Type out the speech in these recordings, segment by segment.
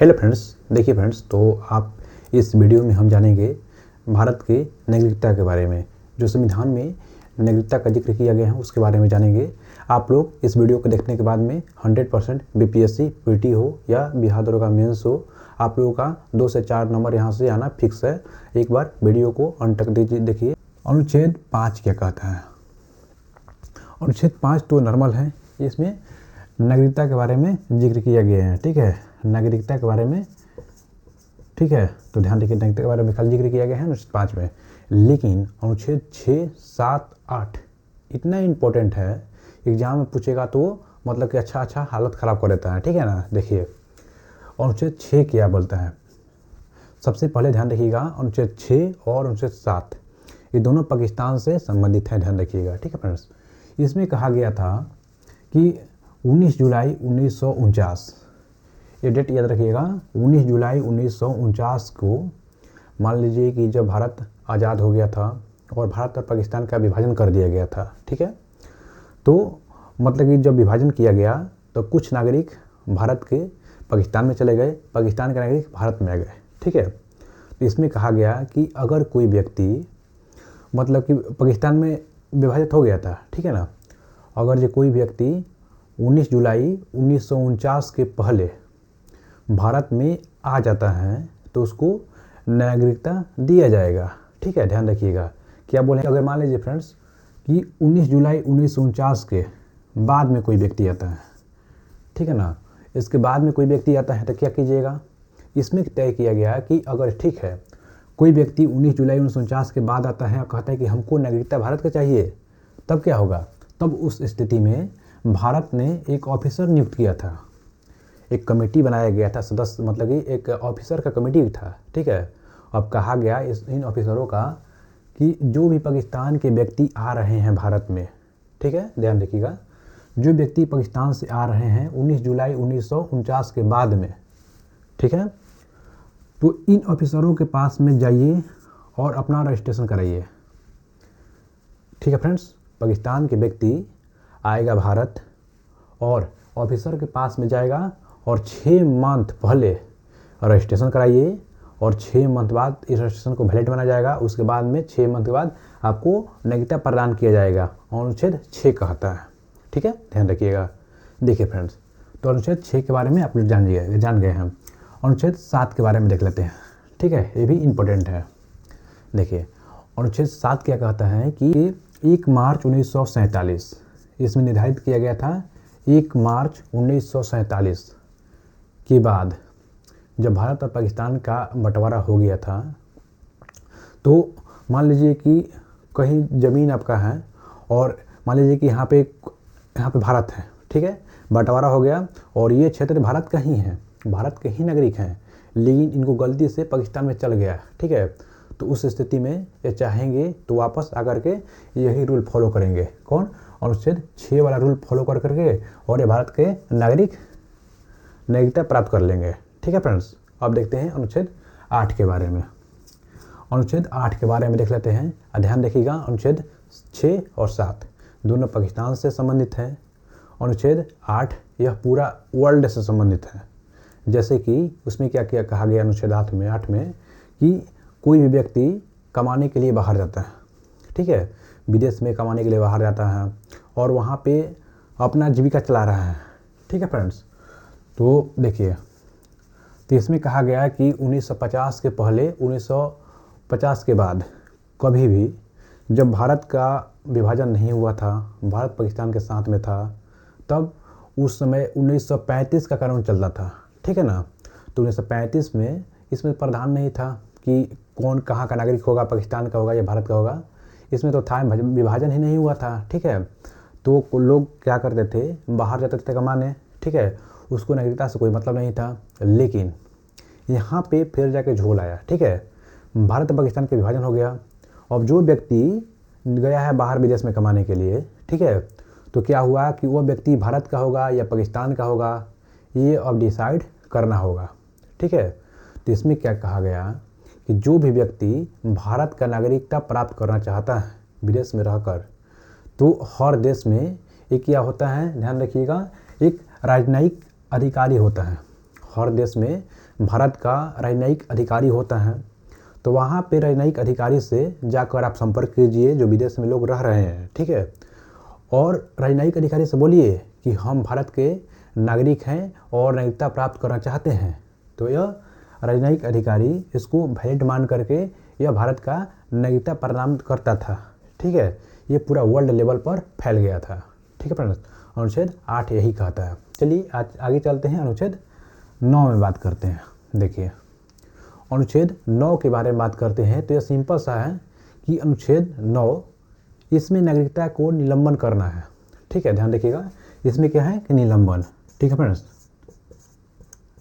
Hello friends, देखिए friends, तो आप इस वीडियो में हम जानेंगे भारत के नागरिकता के बारे में। जो संविधान में नागरिकता का जिक्र किया गया है उसके बारे में जानेंगे। आप लोग इस वीडियो को देखने के बाद में 100% बीपीएससी पीटी हो या बिहार दरोगा मेंस हो, आप लोगों का 2 से 4 नंबर यहाँ से आना फिक्स है। एक बार वीडियो को अंत तक देखिए। अनुच्छेद 5 क्या कहता है? अनुच्छेद 5 तो नॉर्मल है, इसमें नागरिकता के बारे में जिक्र किया गया है। ठीक है, नागरिकता के बारे में, ठीक है, तो ध्यान रखिए, नागरिकता के बारे में खाली जिक्र किया गया है अनुच्छेद 5 में। लेकिन अनुच्छेद 6, 7, 8 इतना इम्पोर्टेंट है, एग्जाम में पूछेगा तो मतलब कि अच्छा हालत ख़राब कर देता है। ठीक है ना, देखिए अनुच्छेद 6 क्या बोलता है। सबसे पहले ध्यान रखिएगा, अनुच्छेद 6 और अनुच्छेद 7 ये दोनों पाकिस्तान से संबंधित हैं, ध्यान रखिएगा। ठीक है फ्रेंड्स, इसमें कहा गया था कि 19 जुलाई 1949, ये डेट याद रखिएगा, 19 जुलाई 1949 को मान लीजिए कि जब भारत आज़ाद हो गया था और भारत और पाकिस्तान का विभाजन कर दिया गया था। ठीक है, तो मतलब कि जब विभाजन किया गया तो कुछ नागरिक भारत के पाकिस्तान में चले गए, पाकिस्तान के नागरिक भारत में आ गए। ठीक है, तो इसमें कहा गया कि अगर कोई व्यक्ति मतलब कि पाकिस्तान में विभाजित हो गया था, ठीक है ना, अगर जो कोई व्यक्ति 19 जुलाई 1949 के पहले भारत में आ जाता है तो उसको नागरिकता दिया जाएगा। ठीक है, ध्यान रखिएगा। क्या बोले, अगर मान लीजिए फ्रेंड्स कि 19 जुलाई 1949 के बाद में कोई व्यक्ति आता है, ठीक है ना, इसके बाद में कोई व्यक्ति आता है तो क्या कीजिएगा। इसमें तय किया गया कि अगर ठीक है कोई व्यक्ति 19 जुलाई 1949 के बाद आता है और कहता है कि हमको नागरिकता भारत का चाहिए, तब क्या होगा, तब उस स्थिति में भारत ने एक ऑफिसर नियुक्त किया था, एक कमेटी बनाया गया था, सदस्य मतलब कि एक ऑफिसर का कमेटी था। ठीक है, अब कहा गया इन ऑफिसरों का कि जो भी पाकिस्तान के व्यक्ति आ रहे हैं भारत में, ठीक है, ध्यान रखिएगा, जो व्यक्ति पाकिस्तान से आ रहे हैं 19 जुलाई 1949 के बाद में, ठीक है, तो इन ऑफिसरों के पास में जाइए और अपना रजिस्ट्रेशन कराइए। ठीक है फ्रेंड्स, पाकिस्तान के व्यक्ति आएगा भारत और ऑफिसर के पास में जाएगा और 6 मंथ पहले रजिस्ट्रेशन कराइए और 6 मंथ बाद इस रजिस्ट्रेशन को वैलिड माना जाएगा। उसके बाद में 6 मंथ के बाद आपको नागरिकता प्रदान किया जाएगा, अनुच्छेद 6 कहता है। ठीक है, ध्यान रखिएगा। देखिए फ्रेंड्स, तो अनुच्छेद 6 के बारे में आप लोग जान गए हैं। अनुच्छेद 7 के बारे में देख लेते हैं। ठीक है, ये भी इम्पोर्टेंट है। देखिए अनुच्छेद 7 क्या कहता है कि 1 मार्च 1947, इसमें निर्धारित किया गया था 1 मार्च 1947 के बाद जब भारत और पाकिस्तान का बंटवारा हो गया था, तो मान लीजिए कि कहीं ज़मीन आपका है और मान लीजिए कि यहाँ पे भारत है, ठीक है, बंटवारा हो गया और ये क्षेत्र भारत का ही है, भारत के ही नागरिक हैं, लेकिन इनको गलती से पाकिस्तान में चल गया। ठीक है, तो उस स्थिति में ये चाहेंगे तो वापस आकर के यही रूल फॉलो करेंगे। कौन? अनुच्छेद 6 वाला रूल फॉलो कर करके और ये भारत के नागरिकता प्राप्त कर लेंगे। ठीक है फ्रेंड्स, अब देखते हैं अनुच्छेद 8 के बारे में। अनुच्छेद 8 के बारे में देख लेते हैं। ध्यान रखिएगा, अनुच्छेद 6 और 7 दोनों पाकिस्तान से संबंधित हैं। अनुच्छेद 8 यह पूरा वर्ल्ड से संबंधित है। जैसे कि उसमें क्या कहा गया अनुच्छेद 8 में कि कोई भी व्यक्ति कमाने के लिए बाहर जाता है, ठीक है, विदेश में कमाने के लिए बाहर जाता है और वहाँ पे अपना जीविका चला रहा है। ठीक है फ्रेंड्स, तो देखिए, तो इसमें कहा गया कि 1950 के पहले 1950 के बाद कभी भी जब भारत का विभाजन नहीं हुआ था, भारत पाकिस्तान के साथ में था, तब उस समय 1935 का कानून चलता था। ठीक है ना, तो 1935 में इसमें प्रावधान नहीं था कि कौन कहाँ का नागरिक होगा, पाकिस्तान का होगा या भारत का होगा, इसमें तो था, विभाजन ही नहीं हुआ था। ठीक है, तो लोग क्या करते थे, बाहर जाते थे कमाने, ठीक है, उसको नागरिकता से कोई मतलब नहीं था। लेकिन यहाँ पे फिर जाके झोल आया। ठीक है, भारत और पाकिस्तान के विभाजन हो गया। अब जो व्यक्ति गया है बाहर विदेश में कमाने के लिए, ठीक है, तो क्या हुआ कि वो व्यक्ति भारत का होगा या पाकिस्तान का होगा, ये अब डिसाइड करना होगा। ठीक है, तो इसमें क्या कहा गया कि जो भी व्यक्ति भारत का नागरिकता प्राप्त करना चाहता है विदेश में रहकर, तो हर देश में एक क्या होता है, ध्यान रखिएगा, एक राजनयिक अधिकारी होता है। हर देश में भारत का राजनयिक अधिकारी होता है, तो वहाँ पे राजनयिक अधिकारी से जाकर आप संपर्क कीजिए जो विदेश में लोग रह रहे हैं, ठीक है। और राजनयिक अधिकारी से बोलिए कि हम भारत के नागरिक हैं और नागरिकता प्राप्त करना चाहते हैं। तो यह राजनयिक अधिकारी इसको वैलिड मान करके यह भारत का नागरिकता प्रदान करता था, ठीक है। ये पूरा वर्ल्ड लेवल पर फैल गया था, ठीक है फ्रेंड्स। अनुच्छेद 8 यही कहता है। चलिए आज आगे चलते हैं, अनुच्छेद 9 में बात करते हैं। देखिए अनुच्छेद 9 के बारे में बात करते हैं तो यह सिंपल सा है कि अनुच्छेद 9 इसमें नागरिकता को निलंबन करना है, ठीक है। ध्यान रखिएगा, इसमें क्या है कि निलंबन, ठीक है फ्रेंड्स,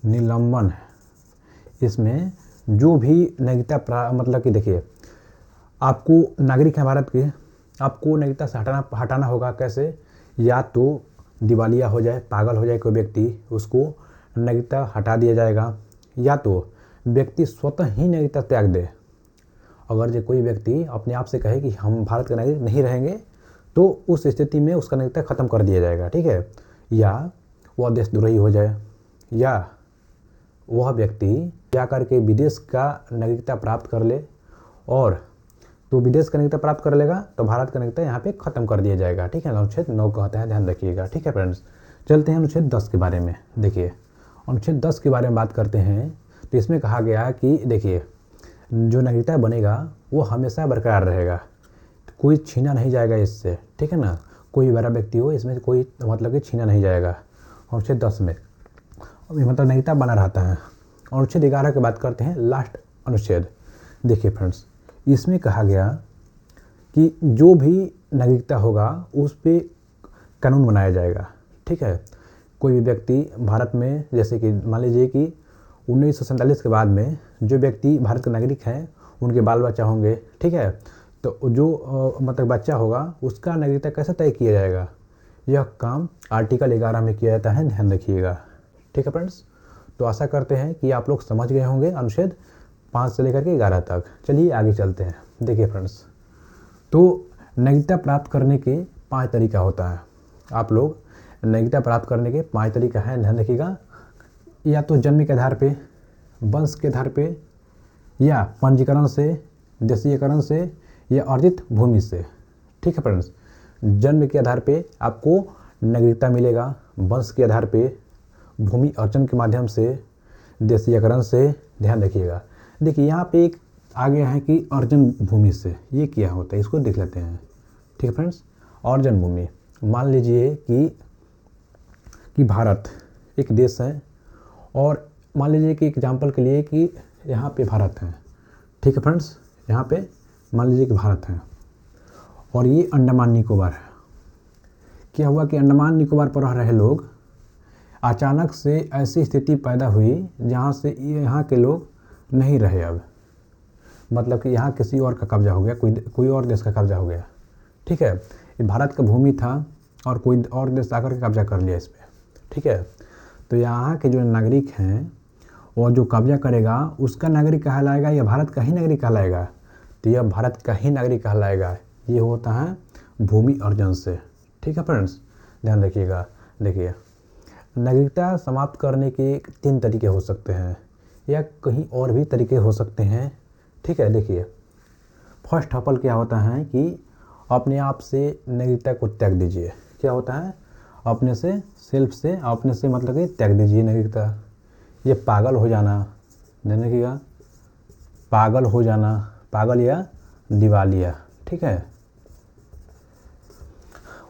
निलंबन है। इसमें जो भी नागरिकता मतलब कि देखिए आपको नागरिक है भारत के, आपको नागरिकता से हटाना होगा। कैसे? या तो दिवालिया हो जाए, पागल हो जाए कोई व्यक्ति, उसको नागरिकता हटा दिया जाएगा, या तो व्यक्ति स्वतः ही नागरिकता त्याग दे। अगर जो कोई व्यक्ति अपने आप से कहे कि हम भारत के नागरिक नहीं रहेंगे तो उस स्थिति में उसका नागरिकता ख़त्म कर दिया जाएगा, ठीक है। या वह देशद्रोही हो जाए, या वह व्यक्ति जा करके विदेश का नागरिकता प्राप्त कर ले, और तो विदेश का नागरिकता प्राप्त कर लेगा तो भारत का नागरिकता यहाँ पे ख़त्म कर दिया जाएगा, ठीक है। अनुच्छेद 9 कहता है, ध्यान रखिएगा, ठीक है फ्रेंड्स। चलते हैं अनुच्छेद 10 के बारे में। देखिए अनुच्छेद 10 के बारे में बात करते हैं तो इसमें कहा गया है कि देखिए जो नागरिकता बनेगा वो हमेशा बरकरार रहेगा, कोई छीना नहीं जाएगा इससे, ठीक है ना। कोई बड़ा व्यक्ति हो इसमें कोई मतलब कि छीना नहीं जाएगा। अनुच्छेद 10 में मतलब नागरिकता बना रहता है। अनुच्छेद 11 की बात करते हैं, लास्ट अनुच्छेद। देखिए फ्रेंड्स, इसमें कहा गया कि जो भी नागरिकता होगा उस पे कानून बनाया जाएगा, ठीक है। कोई भी व्यक्ति भारत में, जैसे कि मान लीजिए कि 1947 के बाद में जो व्यक्ति भारत के नागरिक हैं उनके बाल बच्चा होंगे, ठीक है। तो जो मतलब बच्चा होगा उसका नागरिकता कैसे तय किया जाएगा, यह काम आर्टिकल 11 में किया जाता है, ध्यान रखिएगा, ठीक है फ्रेंड्स। तो आशा करते हैं कि आप लोग समझ गए होंगे अनुच्छेद 5 से लेकर के 11 तक। चलिए आगे चलते हैं। देखिए फ्रेंड्स, तो नागरिकता प्राप्त करने के 5 तरीका होता है। आप लोग नागरिकता प्राप्त करने के 5 तरीका है, ध्यान रखिएगा। या तो जन्म के आधार पे, वंश के आधार पे, या पंजीकरण से, देशीयकरण से, या अर्जित भूमि से, ठीक है फ्रेंड्स। जन्म के आधार पे आपको नागरिकता मिलेगा, वंश के आधार पे, भूमि अर्जन के माध्यम से, देशीयकरण से, ध्यान रखिएगा। देखिए यहाँ पे एक आ गया है कि अर्जन भूमि से, ये क्या होता है इसको देख लेते हैं, ठीक है फ्रेंड्स। अर्जन भूमि, मान लीजिए कि भारत एक देश है, और मान लीजिए कि एग्जाम्पल के लिए कि यहाँ पे भारत है, ठीक है फ्रेंड्स। यहाँ पे मान लीजिए कि भारत है और ये अंडमान निकोबार है। क्या हुआ कि अंडमान निकोबार पर रह रहे लोग, अचानक से ऐसी स्थिति पैदा हुई जहाँ से यहाँ के लोग नहीं रहे अब, मतलब कि यहाँ किसी और का कब्जा हो गया, कोई और देश का कब्जा हो गया, ठीक है। ये भारत का भूमि था और कोई और देश आकर के कब्जा कर लिया इस पर, ठीक है। तो यहाँ के जो नागरिक हैं और जो कब्जा करेगा उसका नागरिक कहलाएगा या भारत का ही नागरिक कहलाएगा, तो यह भारत का ही नागरिक कहलाएगा। ये होता है भूमि अर्जन से, ठीक है फ्रेंड्स, ध्यान रखिएगा। देखिए नागरिकता समाप्त करने के 3 तरीके हो सकते हैं या कहीं और भी तरीके हो सकते हैं, ठीक है। देखिए फर्स्ट हपल क्या होता है कि अपने आप से नागरिकता को त्याग दीजिए। क्या होता है? अपने से, सेल्फ से, अपने से मतलब कि त्याग दीजिए नागरिकता। ये पागल हो जाना, ध्यान रखिएगा, पागल हो जाना, पागल या दिवालिया, ठीक है।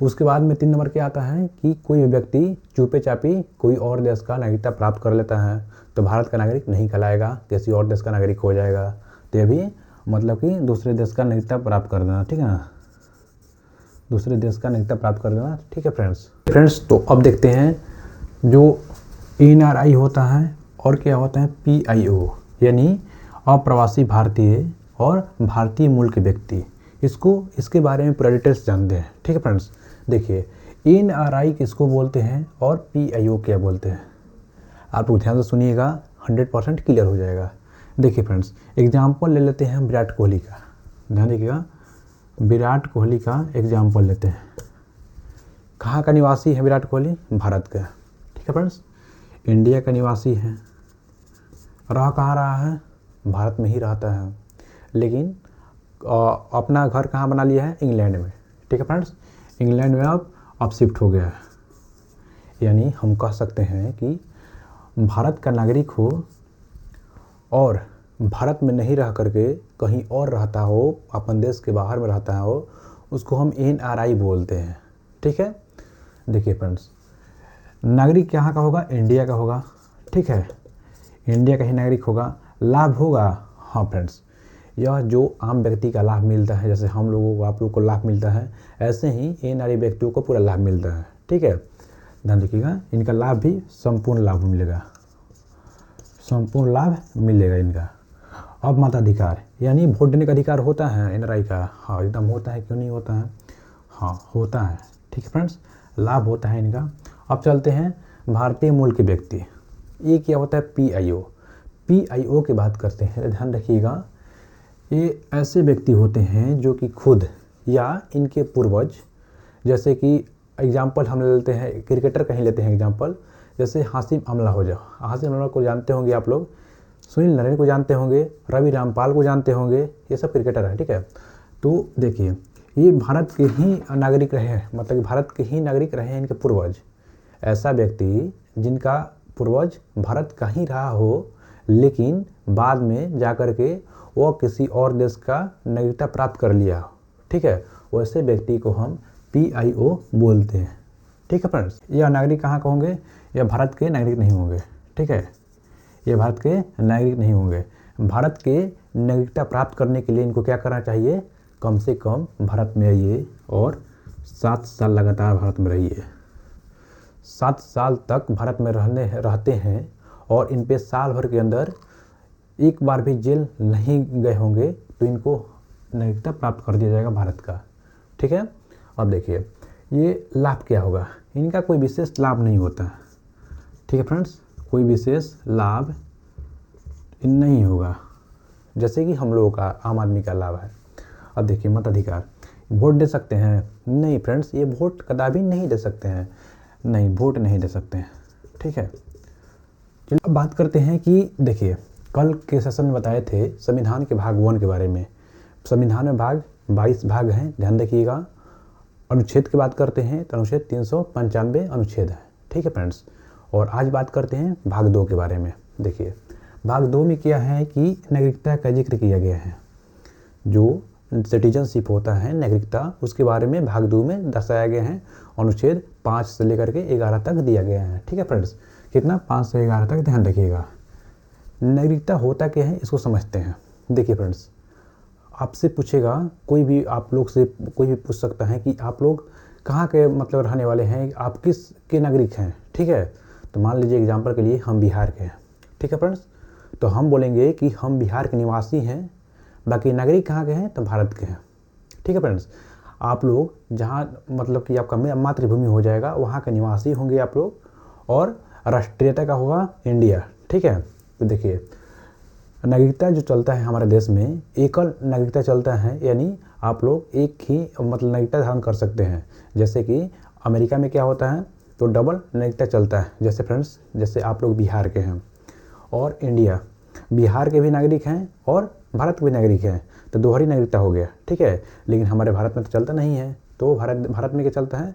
उसके बाद में 3 नंबर क्या आता है कि कोई व्यक्ति चुपे चापी कोई और देश का नागरिकता प्राप्त कर लेता है तो भारत का नागरिक नहीं कहलाएगा, किसी और देश का नागरिक हो जाएगा। तो ये भी मतलब कि दूसरे देश का नागरिकता प्राप्त कर देना, ठीक है ना, दूसरे देश का नागरिकता प्राप्त कर देना, ठीक है फ्रेंड्स। तो अब देखते हैं जो NRI होता है और क्या होता है PIO, यानी अप्रवासी भारतीय और भारतीय मूल के व्यक्ति। इसके बारे में पूरा डिटेल्स जानते हैं, ठीक है फ्रेंड्स। देखिए NRI किसको बोलते हैं और PIO क्या बोलते हैं, आप लोग ध्यान से सुनिएगा, 100% क्लियर हो जाएगा। देखिए फ्रेंड्स, एग्जाम्पल ले लेते हैं विराट कोहली का, ध्यान रखिएगा, विराट कोहली का एग्जाम्पल लेते हैं। कहाँ का निवासी है विराट कोहली? भारत का, ठीक है फ्रेंड्स। इंडिया का निवासी है रह कहाँ रहा है, भारत में ही रहता है, लेकिन अपना घर कहाँ बना लिया है, इंग्लैंड में। ठीक है फ्रेंड्स, इंग्लैंड में अब शिफ्ट हो गया है। यानी हम कह सकते हैं कि भारत का नागरिक हो और भारत में नहीं रह करके कहीं और रहता हो, अपन देश के बाहर में रहता हो, उसको हम NRI बोलते हैं। ठीक है, देखिए फ्रेंड्स, नागरिक यहाँ का होगा, इंडिया का होगा। ठीक है, इंडिया का ही नागरिक होगा। लाभ होगा, हाँ फ्रेंड्स, यह जो आम व्यक्ति का लाभ मिलता है, जैसे हम लोगों को, आप लोगों को लाभ मिलता है, ऐसे ही NRI व्यक्तियों को पूरा लाभ मिलता है। ठीक है, ध्यान रखिएगा, इनका लाभ भी संपूर्ण लाभ मिलेगा, संपूर्ण लाभ मिलेगा इनका। अब मताधिकार, यानी वोट देने का अधिकार होता है NRI का। हाँ, एकदम होता है, क्यों नहीं होता है, हाँ होता है। ठीक है फ्रेंड्स, लाभ होता है इनका। अब चलते हैं भारतीय मूल के व्यक्ति, ये क्या होता है, PIO की बात करते हैं। ध्यान रखिएगा, ये ऐसे व्यक्ति होते हैं जो कि खुद या इनके पूर्वज, जैसे कि एग्जाम्पल हम लेते हैं, क्रिकेटर कहीं लेते हैं एग्जाम्पल, जैसे हाशिम अमला हो जाओ। हाशिम अमला को जानते होंगे आप लोग, सुनील नारायण को जानते होंगे, रवि रामपाल को जानते होंगे, ये सब क्रिकेटर हैं। ठीक है, तो देखिए, ये भारत के ही नागरिक रहे हैं, मतलब कि भारत के ही नागरिक रहे हैं इनके पूर्वज। ऐसा व्यक्ति जिनका पूर्वज भारत का ही रहा हो, लेकिन बाद में जाकर के वो किसी और देश का नागरिकता प्राप्त कर लिया। ठीक है, वैसे व्यक्ति को हम PIO बोलते हैं। ठीक है फ्रेंड्स, यह नागरिक कहाँ के होंगे, यह भारत के नागरिक नहीं होंगे। ठीक है, ये भारत के नागरिक नहीं होंगे। भारत के नागरिकता प्राप्त करने के लिए इनको क्या करना चाहिए, कम से कम भारत में आइए और 7 साल लगातार भारत में रहिए। 7 साल तक भारत में रहते हैं और इन पे साल भर के अंदर एक बार भी जेल नहीं गए होंगे तो इनको नागरिकता प्राप्त कर दिया जाएगा भारत का। ठीक है, अब देखिए, ये लाभ क्या होगा, इनका कोई विशेष लाभ नहीं होता। ठीक है फ्रेंड्स, कोई विशेष लाभ नहीं होगा, जैसे कि हम लोगों का आम आदमी का लाभ है। अब देखिए, मताधिकार, वोट दे सकते हैं, नहीं फ्रेंड्स, ये वोट कदापि नहीं दे सकते हैं, नहीं वोट नहीं दे सकते हैं। ठीक है, चलिए अब बात करते हैं कि देखिए, कल के सेशन में बताए थे संविधान के भाग 1 के बारे में। संविधान में भाग 22 भाग हैं, ध्यान रखिएगा। अनुच्छेद की बात करते हैं तो अनुच्छेद 395 अनुच्छेद है। ठीक है फ्रेंड्स, और आज बात करते हैं भाग 2 के बारे में। देखिए, भाग 2 में क्या है कि नागरिकता का जिक्र किया गया है, जो सिटीजनशिप होता है, नागरिकता, उसके बारे में भाग 2 में दर्शाया गया है। अनुच्छेद 5 से लेकर के 11 तक दिया गया है। ठीक है फ्रेंड्स, कितना, 5 से 11 तक, ध्यान रखिएगा। नागरिकता होता क्या है, इसको समझते हैं। देखिए फ्रेंड्स, आपसे पूछेगा कोई भी, आप लोग से कोई भी पूछ सकता है कि आप लोग कहाँ के मतलब रहने वाले हैं, आप किस के नागरिक हैं। ठीक है, तो मान लीजिए एग्जाम्पल के लिए हम बिहार के हैं। ठीक है फ्रेंड्स, तो हम बोलेंगे कि हम बिहार के निवासी हैं, बाकी नागरिक कहाँ के हैं, तो भारत के हैं। ठीक है फ्रेंड्स, आप लोग जहाँ मतलब कि आपका मातृभूमि हो जाएगा, वहाँ के निवासी होंगे आप लोग, और राष्ट्रीयता का होगा इंडिया। ठीक है, तो देखिए, नागरिकता जो चलता है हमारे देश में, एकल नागरिकता चलता है, यानी आप लोग एक ही मतलब नागरिकता धारण कर सकते हैं। जैसे कि अमेरिका में क्या होता है, तो डबल नागरिकता चलता है। जैसे फ्रेंड्स, जैसे आप लोग बिहार के हैं और इंडिया, बिहार के भी नागरिक हैं और भारत के भी नागरिक हैं, तो दोहरी नागरिकता हो गया। ठीक है, लेकिन हमारे भारत में तो चलता नहीं है। तो भारत में क्या चलता है,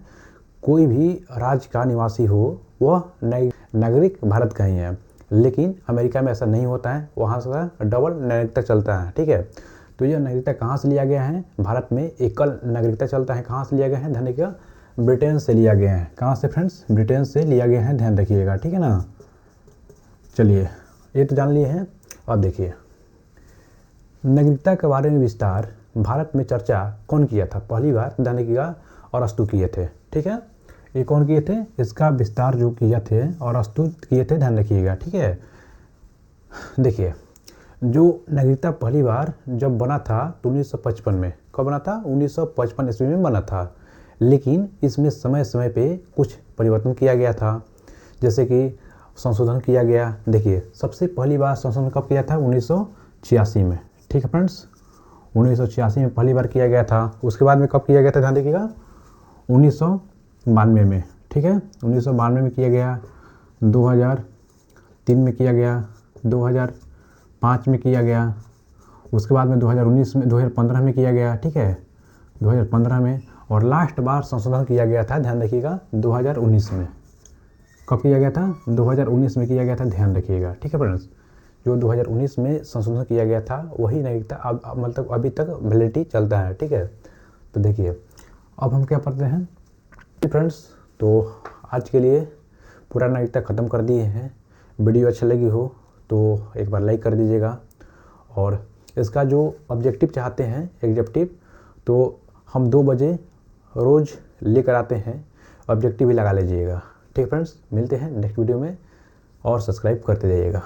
कोई भी राज्य का निवासी हो वह नागरिक भारत का ही है। लेकिन अमेरिका में ऐसा नहीं होता है, वहाँ से डबल नागरिकता चलता है। ठीक है, तो यह नागरिकता कहाँ से लिया गया है, भारत में एकल नागरिकता चलता है, कहाँ से लिया गया है, ध्यान रखिएगा, ब्रिटेन से लिया गया है। कहाँ से फ्रेंड्स, ब्रिटेन से लिया गया है, ध्यान रखिएगा। ठीक है ना, चलिए ये तो जान लिए हैं। अब देखिए, नागरिकता के बारे में विस्तार भारत में चर्चा कौन किया था, पहली बार, ध्यान रखिएगा, अरस्तु किए थे। ठीक है, ये कौन किए थे, इसका विस्तार जो किया थे और अरस्तु किए थे, ध्यान रखिएगा। ठीक है, देखिए, जो नागरिकता पहली बार जब बना था तो 1955 में, कब बना था, 1955 ईस्वी में बना था। लेकिन इसमें समय समय पे कुछ परिवर्तन किया गया था, जैसे कि संशोधन किया गया। देखिए, सबसे पहली बार संशोधन कब किया था, 1986 में। ठीक है फ्रेंड्स, 1986 में पहली बार किया गया था। उसके बाद में कब किया गया था, ध्यान रखिएगा, 1992 में। ठीक है, 1992 में किया गया, 2003 में किया गया, 2000 2005 में किया गया, उसके बाद में 2019 में 2015 में किया गया, ठीक है, 2015 में, और लास्ट बार संशोधन किया गया था, ध्यान रखिएगा, 2019 में। कब किया गया था? 2019 में किया गया था, ध्यान रखिएगा, ठीक है फ्रेंड्स। जो 2019 में संशोधन किया गया था वही नागरिकता अब मतलब अभी तक वैलिडिटी चलता है, ठीक है। तो देखिए अब हम क्या करते हैं फ्रेंड्स, तो आज के लिए पूरा नागरिकता ख़त्म कर दिए हैं। वीडियो अच्छी लगी हो तो एक बार लाइक कर दीजिएगा, और इसका जो ऑब्जेक्टिव चाहते हैं एग्जेक्टिव, तो हम 2 बजे रोज़ लेकर आते हैं, ऑब्जेक्टिव भी लगा लीजिएगा, ठीक है फ्रेंड्स। मिलते हैं नेक्स्ट वीडियो में, और सब्सक्राइब करते जाइएगा।